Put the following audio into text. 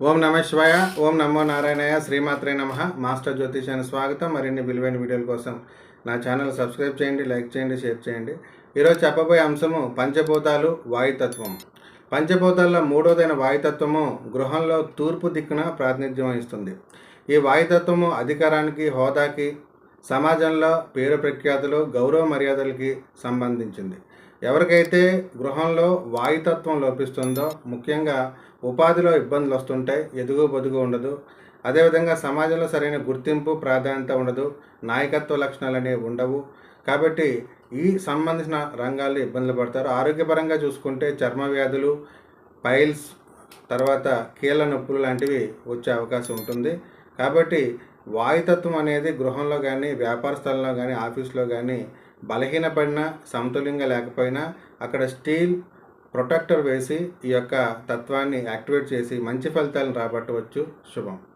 ఓం నమ శివాయ, ఓం నమో నారాయణయ, శ్రీమాత్రే నమ. మాస్టర్ జ్యోతిషానికి స్వాగతం. మరిన్ని విలువైన వీడియోల కోసం నా ఛానల్ సబ్స్క్రైబ్ చేయండి, లైక్ చేయండి, షేర్ చేయండి. ఈరోజు చెప్పబోయే అంశము పంచభూతాలు, వాయుతత్వం. పంచభూతాల్లో మూడోదైన వాయుతత్వము గృహంలో తూర్పు దిక్కున ప్రాతినిధ్యం వహిస్తుంది. ఈ వాయుతత్వము అధికారానికి, హోదాకి, సమాజంలో పేరు ప్రఖ్యాతులు, గౌరవ మర్యాదలకి సంబంధించింది. ఎవరికైతే గృహంలో వాయుతత్వం లోపిస్తుందో ముఖ్యంగా ఉపాధిలో ఇబ్బందులు వస్తుంటాయి, ఎదుగు బొదుగు ఉండదు. అదేవిధంగా సమాజంలో సరైన గుర్తింపు, ప్రాధాన్యత ఉండదు, నాయకత్వ లక్షణాలు అనేవి ఉండవు. కాబట్టి ఈ సంబంధించిన రంగాల్లో ఇబ్బందులు పడతారు. ఆరోగ్యపరంగా చూసుకుంటే చర్మ వ్యాధులు, పైల్స్, తర్వాత కీళ్ళ నొప్పులు లాంటివి వచ్చే అవకాశం ఉంటుంది. కాబట్టి వాయుతత్వం అనేది గృహంలో కానీ, వ్యాపార స్థలంలో కానీ, ఆఫీస్లో కానీ బలహీనపడిన, సమతుల్యంగా లేకపోయినా అక్కడ స్టీల్ ప్రొటెక్టర్ వేసి ఈ యొక్క తత్వాన్ని యాక్టివేట్ చేసి మంచి ఫలితాలను రాబట్టవచ్చు. శుభం.